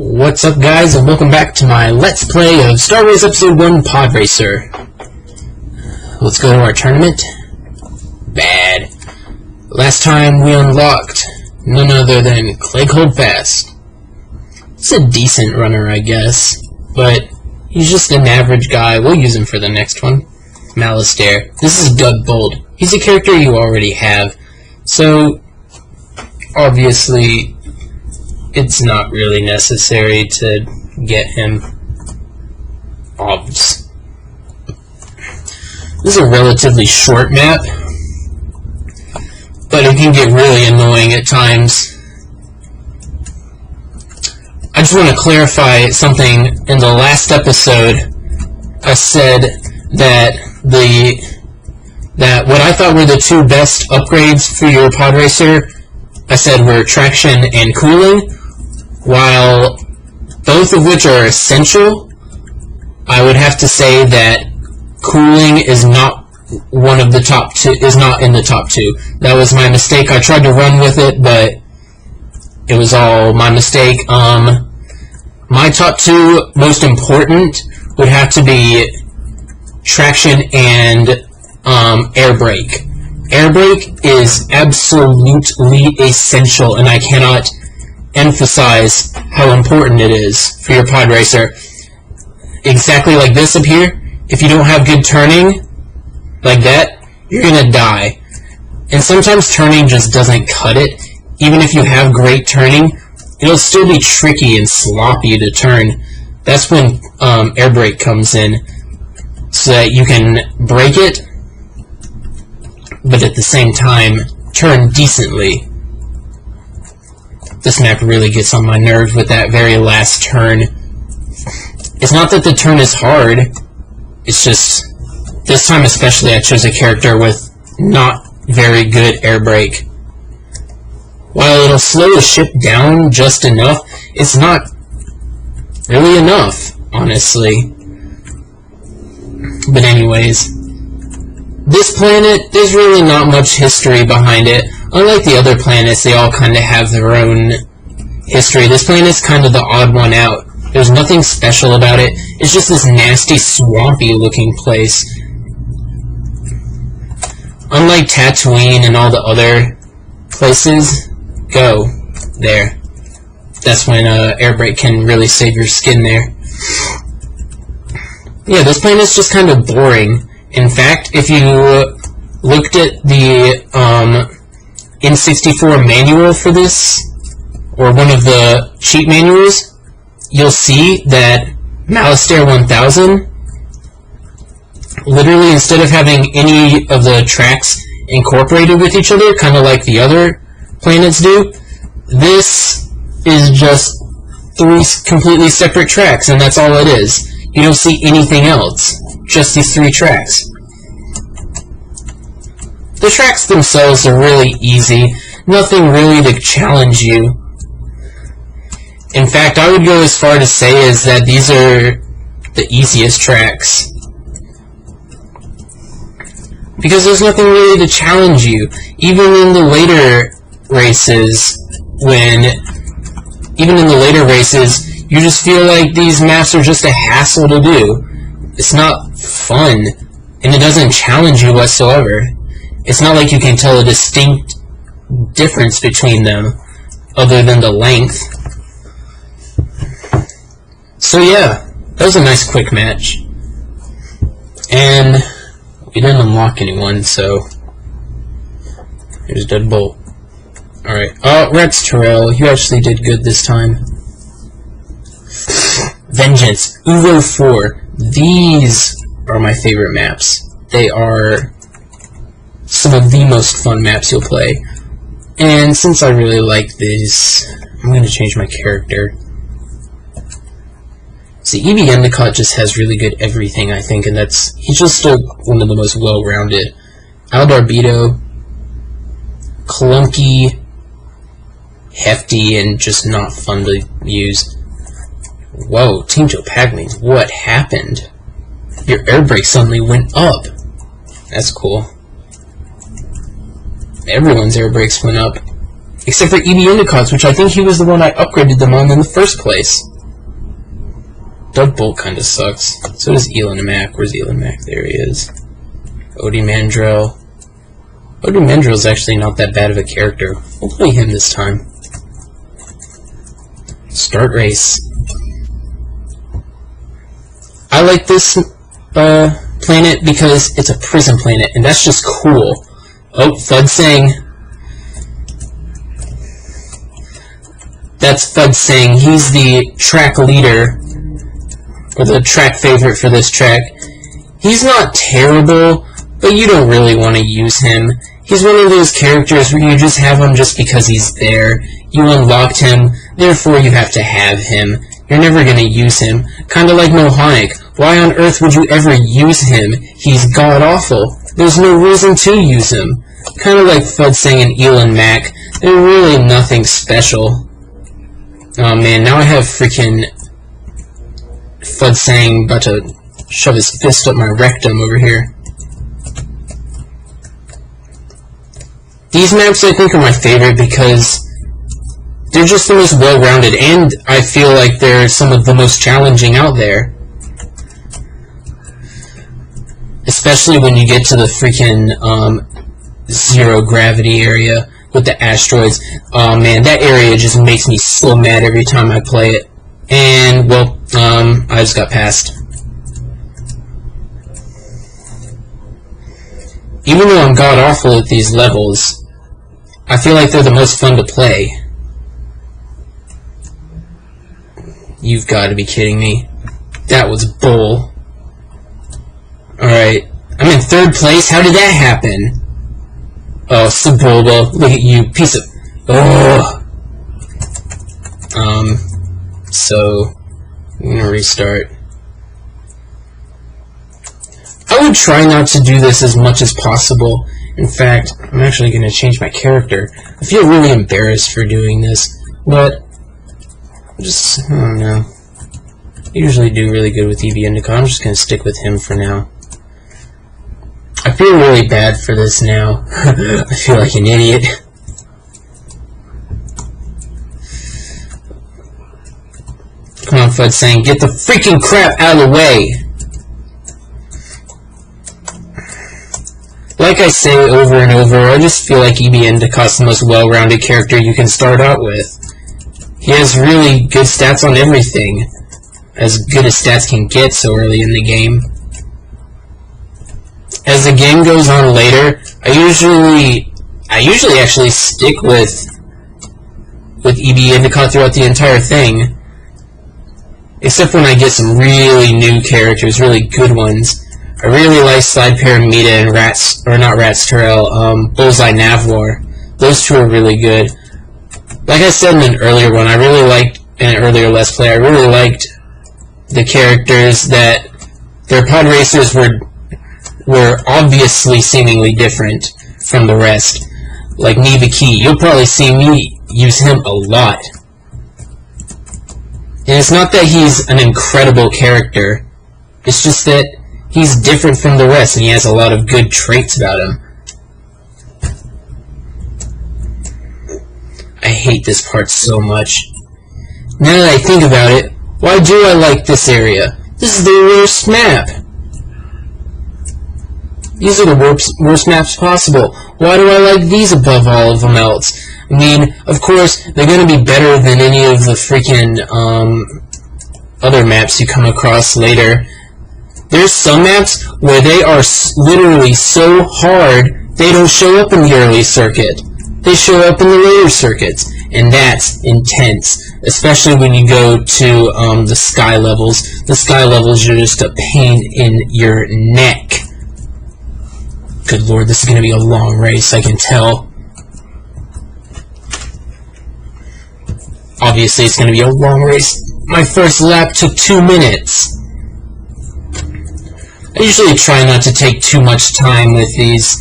What's up, guys, and welcome back to my Let's Play of Star Wars Episode 1 Pod Racer. Let's go to our tournament. Bad. Last time we unlocked none other than Clegg Holdfast. He's a decent runner, I guess, but he's just an average guy. We'll use him for the next one. Malastare. This is Doug Bold. He's a character you already have, so obviously it's not really necessary to get him. Obvs. This is a relatively short map, but it can get really annoying at times. I just want to clarify something. In the last episode, I said that what I thought were the two best upgrades for your pod racer, I said were traction and cooling. While both of which are essential, I would have to say that cooling is not one of the top two, is not in the top two. That was my mistake. I tried to run with it, but it was all my mistake. My top two most important would have to be traction and air brake. Air brake is absolutely essential, and I cannot emphasize how important it is for your pod racer. Exactly like this up here, if you don't have good turning like that, you're gonna die. And sometimes turning just doesn't cut it. Even if you have great turning, it'll still be tricky and sloppy to turn. That's when air brake comes in, so that you can brake it, but at the same time turn decently. This map really gets on my nerves with that very last turn. It's not that the turn is hard, it's just, this time especially I chose a character with not very good air brake. While it'll slow the ship down just enough, it's not really enough, honestly. But anyways, this planet, there's really not much history behind it. Unlike the other planets, they all kind of have their own history. This planet's kind of the odd one out. There's nothing special about it. It's just this nasty, swampy-looking place. Unlike Tatooine and all the other places, go there. That's when air brake can really save your skin there. Yeah, this planet's just kind of boring. In fact, if you looked at the N64 manual for this, or one of the cheat manuals, you'll see that Malastare 1000, literally instead of having any of the tracks incorporated with each other, kind of like the other planets do, this is just 3 completely separate tracks, and that's all it is. You don't see anything else, just these 3 tracks. The tracks themselves are really easy, nothing really to challenge you. In fact, I would go as far to say is that these are the easiest tracks. Because there's nothing really to challenge you. Even in the later races, you just feel like these maps are just a hassle to do. It's not fun, and it doesn't challenge you whatsoever. It's not like you can tell a distinct difference between them, other than the length. So yeah, that was a nice quick match. And we didn't unlock anyone, so here's Deadbolt. Alright, Rex Terrell, you actually did good this time. Vengeance, Uvo 4. These are my favorite maps. They are some of the most fun maps you'll play. And since I really like these, I'm going to change my character. See, EV Endicott just has really good everything, I think, and he's just still one of the most well-rounded. Aldarbedo, clunky, hefty, and just not fun to use. Whoa, Team Joe Paglins, what happened? Your air brake suddenly went up. That's cool. Everyone's air brakes went up. Except for EV Endicott's, which I think he was the one I upgraded them on in the first place. Doug Bolt kinda sucks. So does Elon Mack. Where's Elon Mack? There he is. Odie Mandrell. Odie Mandrell's actually not that bad of a character. We'll play him this time. Start race. I like this planet because it's a prison planet, and that's just cool. Oh, Fudsang. That's Fudsang. He's the track leader, or the track favorite for this track. He's not terrible, but you don't really want to use him. He's one of those characters where you just have him just because he's there. You unlocked him, therefore you have to have him. You're never going to use him. Kinda like Mohonic. Why on earth would you ever use him? He's god-awful. There's no reason to use him. Kinda like Fudsang and Elon Mack. They're really nothing special. Oh man, now I have freaking Fudsang about to shove his fist up my rectum over here. These maps I think are my favorite because they're just the most well-rounded, and I feel like they're some of the most challenging out there. Especially when you get to the freaking zero gravity area with the asteroids. Oh man, that area just makes me so mad every time I play it. And, well, I just got passed. Even though I'm god-awful at these levels, I feel like they're the most fun to play. You've got to be kidding me. That was bull. Alright. I'm in 3rd place? How did that happen? Oh, Sebulba. Look at you, piece of... Oh! So... I'm gonna restart. I would try not to do this as much as possible. In fact, I'm actually gonna change my character. I feel really embarrassed for doing this, but... I don't know. I usually do really good with EV Indica. I'm just gonna stick with him for now. I feel really bad for this now. I feel like an idiot. Come on, Fudsang, get the freaking crap out of the way! Like I say over and over, I just feel like EB Endicott's the most well-rounded character you can start out with. He has really good stats on everything. As good as stats can get so early in the game. As the game goes on later, I usually actually stick with EB Endicott throughout the entire thing. Except when I get some really new characters, really good ones. I really like Slide Paramita and Bullseye Navlor. Those two are really good. Like I said in an earlier one, in an earlier Let's Play, I really liked the characters that their pod racers were obviously seemingly different from the rest. Like Neva Key. You'll probably see me use him a lot. And it's not that he's an incredible character. It's just that he's different from the rest, and he has a lot of good traits about him. I hate this part so much. Now that I think about it, why do I like this area? This is the worst map. These are the worst maps possible. Why do I like these above all of them else? I mean, of course, they're going to be better than any of the freaking other maps you come across later. There's some maps where they are literally so hard, they don't show up in the early circuit. They show up in the later circuits, and that's intense. Especially when you go to the sky levels. The sky levels are just a pain in your neck. Good lord, this is going to be a long race, I can tell. Obviously, it's going to be a long race. My first lap took 2 minutes. I usually try not to take too much time with these.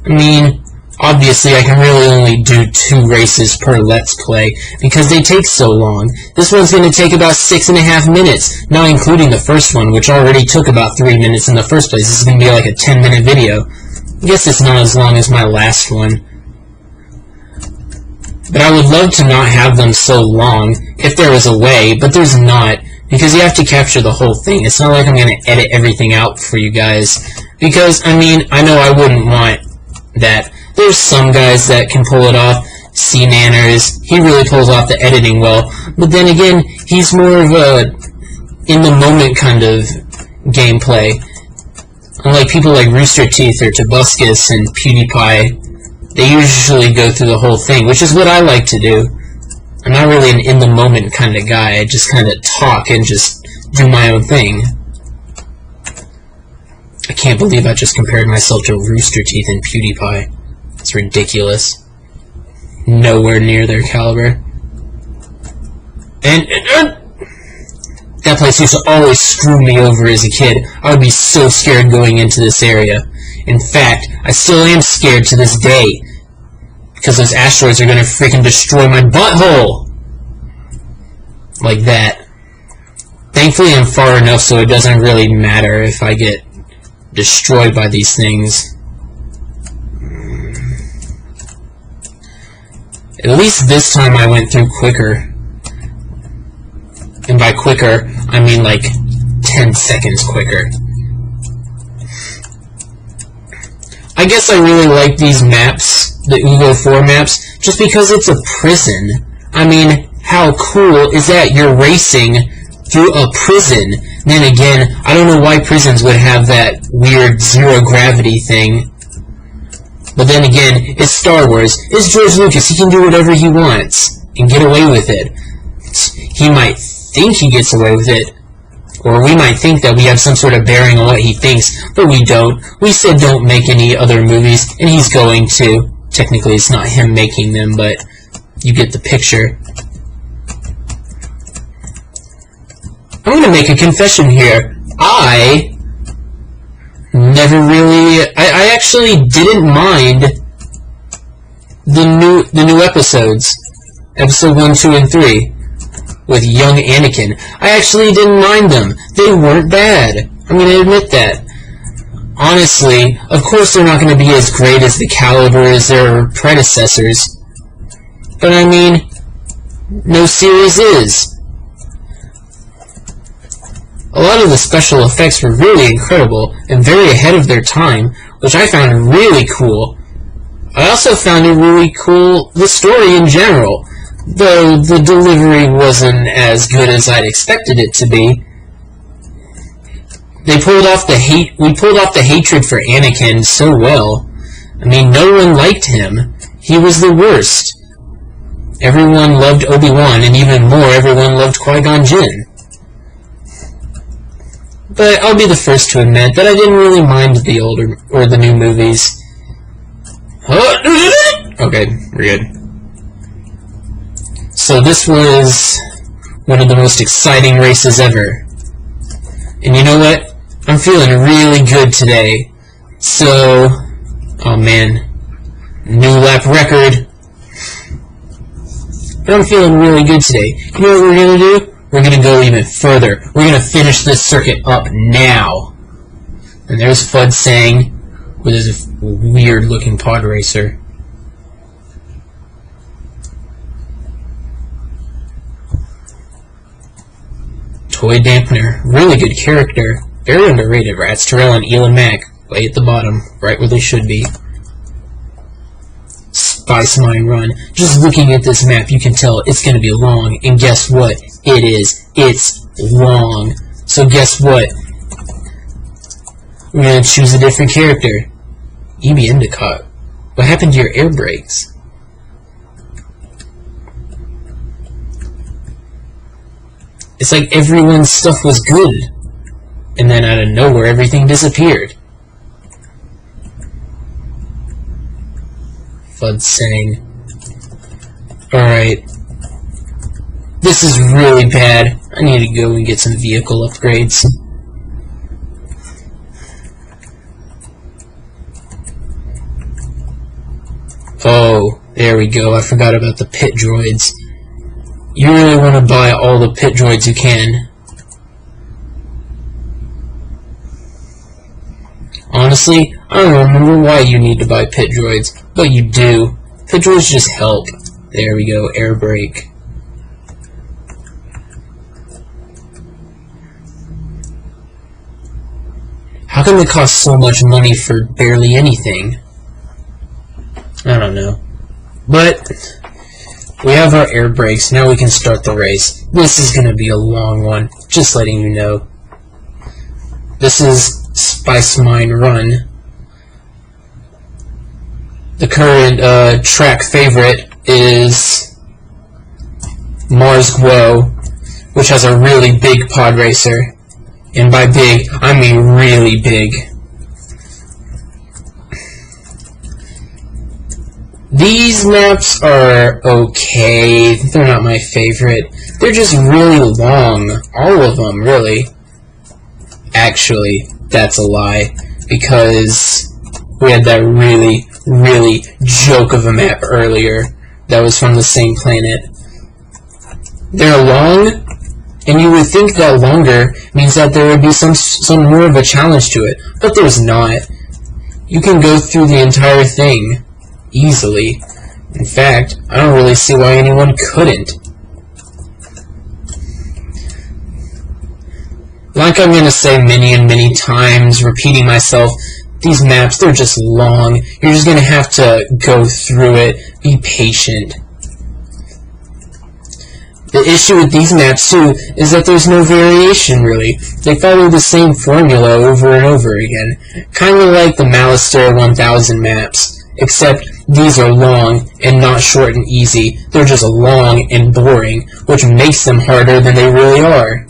I mean, obviously I can really only do 2 races per Let's Play, because they take so long. This one's going to take about 6.5 minutes, not including the first one, which already took about 3 minutes in the first place. This is going to be like a 10-minute video. I guess it's not as long as my last one. But I would love to not have them so long, if there was a way, but there's not. because you have to capture the whole thing. It's not like I'm going to edit everything out for you guys, because, I mean, I know I wouldn't want that. There's some guys that can pull it off. C. Nanners, he really pulls off the editing well, but then again, he's more of a in-the-moment kind of gameplay. Unlike people like Rooster Teeth or Tobuscus and PewDiePie, they usually go through the whole thing, which is what I like to do. I'm not really an in-the-moment kind of guy. I just kind of talk and just do my own thing. I can't believe I just compared myself to Rooster Teeth and PewDiePie. It's ridiculous. Nowhere near their caliber. And that place used to always screw me over as a kid. I would be so scared going into this area. In fact, I still am scared to this day, because those asteroids are gonna freaking destroy my butthole! Like that. Thankfully I'm far enough so it doesn't really matter if I get destroyed by these things. At least this time I went through quicker. And by quicker, I mean like 10 seconds quicker. I guess I really like these maps, the Ugo 4 maps, just because it's a prison. I mean, how cool is that? You're racing through a prison. Then again, I don't know why prisons would have that weird zero-gravity thing. But then again, it's Star Wars. It's George Lucas. He can do whatever he wants and get away with it. He might think he gets away with it, or we might think that we have some sort of bearing on what he thinks, but we don't. We said don't make any other movies, and he's going to. Technically, it's not him making them, but you get the picture. I'm going to make a confession here. I never really... I actually didn't mind the new episodes. Episode 1, 2, and 3. With young Anakin. I actually didn't mind them. They weren't bad. I'm going to admit that. Honestly, of course they're not going to be as great as the caliber as their predecessors. But I mean, no series is. A lot of the special effects were really incredible and very ahead of their time, which I found really cool. I also found it really cool, the story in general, though the delivery wasn't as good as I'd expected it to be. We pulled off the hatred for Anakin so well. I mean, no one liked him. He was the worst. Everyone loved Obi-Wan, and even more, everyone loved Qui-Gon Jinn. But I'll be the first to admit that I didn't really mind the older, or the new movies. Okay, we're good. So this was one of the most exciting races ever. And you know what? I'm feeling really good today. So, oh man, new lap record. But I'm feeling really good today. You know what we're gonna do? We're gonna go even further. We're gonna finish this circuit up now. And there's Fudd saying, with his weird looking pod racer. Toy Dampener, really good character. Very underrated. Rats Terrell and Elon Mack, way at the bottom, right where they should be. Spice Mine Run. Just looking at this map, you can tell it's going to be long, and guess what? It is. It's long. So guess what? We're going to choose a different character. EB Endicott. What happened to your air brakes? It's like everyone's stuff was good, and then out of nowhere everything disappeared. Fudd saying, alright, this is really bad. I need to go and get some vehicle upgrades. Oh, there we go. I forgot about the pit droids. You really want to buy all the pit droids you can. Honestly, I don't remember why you need to buy pit droids, but you do. Pit droids just help. There we go, air brake. How can they cost so much money for barely anything? I don't know. But we have our air brakes. Now we can start the race. This is going to be a long one, just letting you know. This is Spice Mine Run. The current track favorite is Mars Guo, which has a really big pod racer. And by big, I mean really big. These maps are okay. They're not my favorite. They're just really long. All of them, really. Actually, that's a lie. Because we had that really, really joke of a map earlier that was from the same planet. They're long, and you would think that longer means that there would be some more of a challenge to it, but there's not. You can go through the entire thing easily. In fact, I don't really see why anyone couldn't. Like I'm gonna say many and many times, repeating myself, these maps, they're just long. You're just gonna have to go through it. Be patient. The issue with these maps, too, is that there's no variation, really. They follow the same formula over and over again. Kinda like the Malistaire 1000 maps. Except these are long and not short and easy. They're just long and boring, which makes them harder than they really are.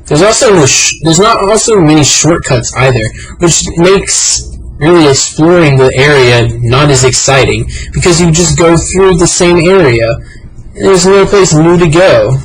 There's not also many shortcuts either, which makes really exploring the area not as exciting, because you just go through the same area, and there's no place new to go.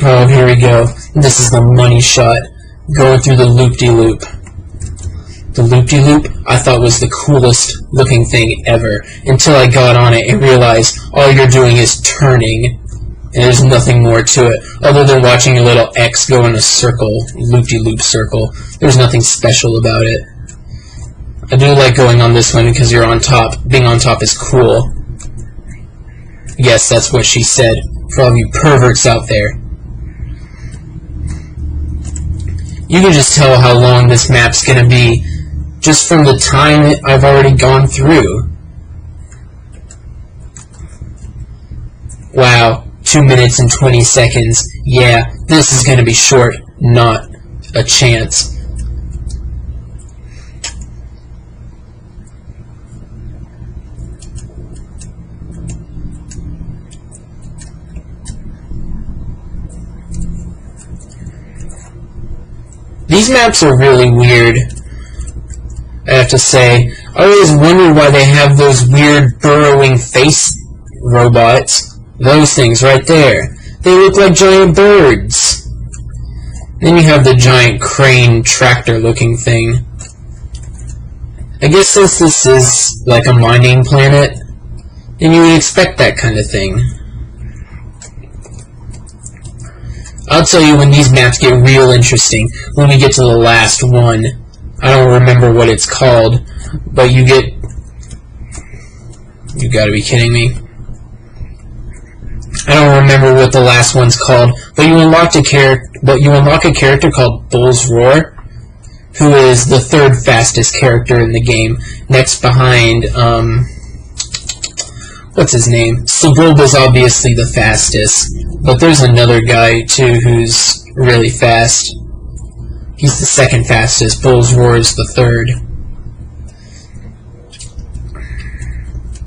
Oh, here we go. This is the money shot, going through the loop-de-loop. The loop-de-loop I thought was the coolest looking thing ever, until I got on it and realized all you're doing is turning. And there's nothing more to it, other than watching a little X go in a circle, loop-de-loop circle. There's nothing special about it. I do like going on this one because you're on top. Being on top is cool. Yes, that's what she said, for all of you perverts out there. You can just tell how long this map's gonna be, just from the time I've already gone through. Wow. 2 minutes and 20 seconds. Yeah, this is gonna be short. Not a chance. These maps are really weird, I have to say. I always wondered why they have those weird burrowing face robots. Those things right there. They look like giant birds. Then you have the giant crane tractor looking thing. I guess since this is like a mining planet, then you would expect that kind of thing. I'll tell you when these maps get real interesting, when we get to the last one. I don't remember what it's called, but you gotta be kidding me. I don't remember what the last one's called, but you unlock a character called Bull's Roar, who is the third fastest character in the game, next behind, what's his name? Sebulba's obviously the fastest, but there's another guy, too, who's really fast. He's the second fastest. Bull's Roar is the third.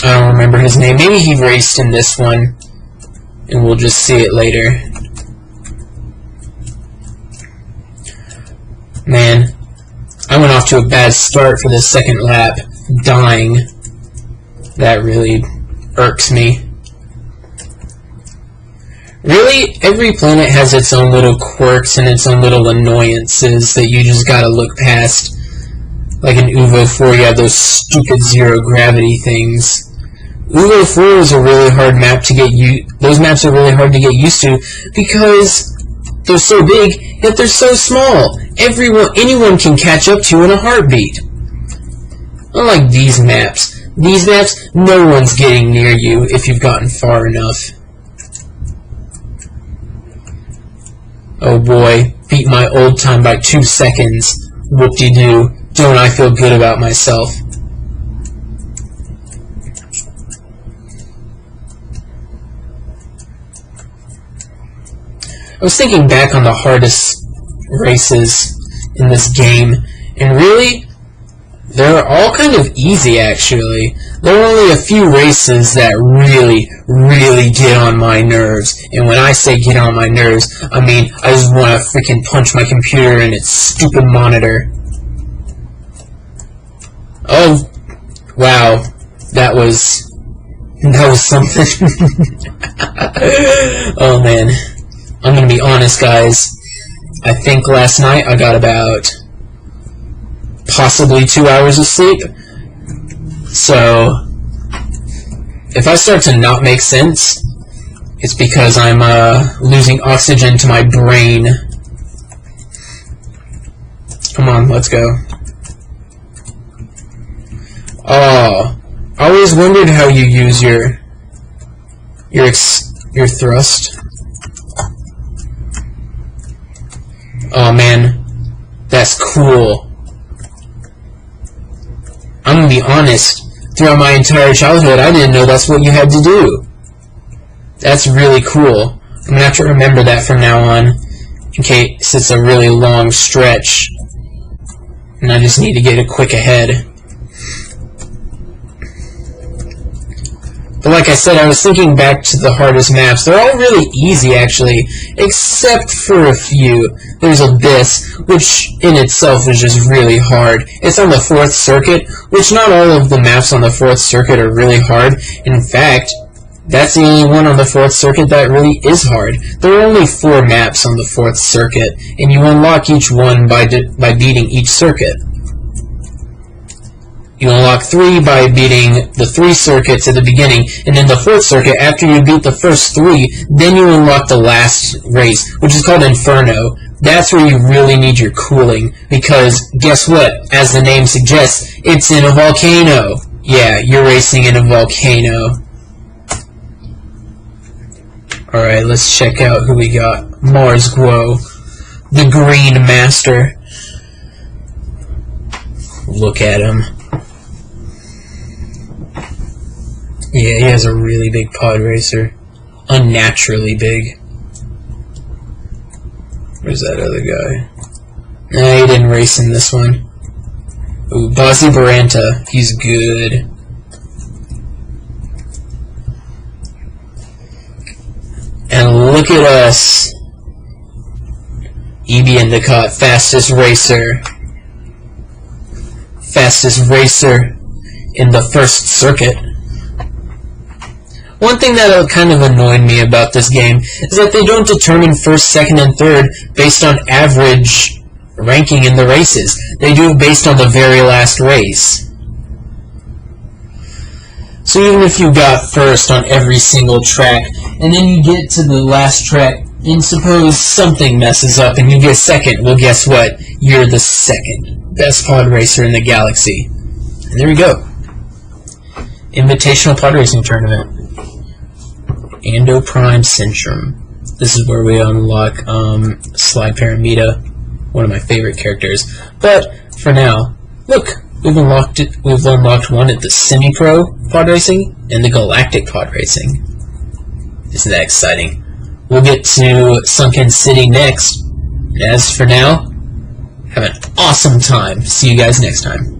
I don't remember his name. Maybe he raced in this one, and we'll just see it later. Man, I went off to a bad start for the second lap, dying. That really irks me. Really, every planet has its own little quirks and its own little annoyances that you just gotta look past. Like in Uvo 4, you have those stupid zero-gravity things. Uvo 4 is a really hard map to get those maps are really hard to get used to because they're so big, yet they're so small. Anyone can catch up to in a heartbeat. Unlike these maps, no one's getting near you if you've gotten far enough. Oh boy, beat my old time by 2 seconds. Whoop-de-doo. Don't I feel good about myself. I was thinking back on the hardest races in this game, and really, they're all kind of easy, actually. There are only a few races that really, really get on my nerves. And when I say get on my nerves, I mean I just want to freaking punch my computer in its stupid monitor. Oh, wow. That was something. Oh, man. I'm gonna be honest, guys. I think last night I got about possibly 2 hours of sleep. So if I start to not make sense, it's because I'm losing oxygen to my brain. Come on, let's go. Oh, I always wondered how you use your thrust. Oh man, that's cool. I'm gonna be honest, throughout my entire childhood I didn't know that's what you had to do. That's really cool. I'm gonna have to remember that from now on, in case it's a really long stretch and I just need to get a quick ahead. But like I said, I was thinking back to the hardest maps. They're all really easy, actually, except for a few. There's Abyss, which in itself is just really hard. It's on the 4th Circuit, which not all of the maps on the 4th Circuit are really hard. In fact, that's the only one on the 4th Circuit that really is hard. There are only 4 maps on the 4th Circuit, and you unlock each one by beating each circuit. You unlock 3 by beating the 3 circuits at the beginning, and then the 4th circuit, after you beat the first 3, then you unlock the last race, which is called Inferno. That's where you really need your cooling, because guess what? As the name suggests, it's in a volcano. Yeah, you're racing in a volcano. Alright, let's check out who we got. Mars Guo, the Green Master. Look at him. Yeah, he has a really big pod racer. Unnaturally big. Where's that other guy? Nah, he didn't race in this one. Ooh, Bozzy Baranta. He's good. And look at us. EB Endicott, fastest racer. Fastest racer in the 1st circuit. One thing that kind of annoyed me about this game is that they don't determine 1st, 2nd, and 3rd based on average ranking in the races. They do it based on the very last race. So even if you got 1st on every single track, and then you get to the last track, and suppose something messes up and you get 2nd, well guess what? You're the 2nd best pod racer in the galaxy. And there we go. Invitational pod racing tournament. Ando Prime Centrum. This is where we unlock Slide Paramita, one of my favorite characters. But for now, look, we've unlocked it. We've unlocked one at the Semi-Pro pod racing and the Galactic pod racing. Isn't that exciting? We'll get to Sunken City next. And as for now, have an awesome time. See you guys next time.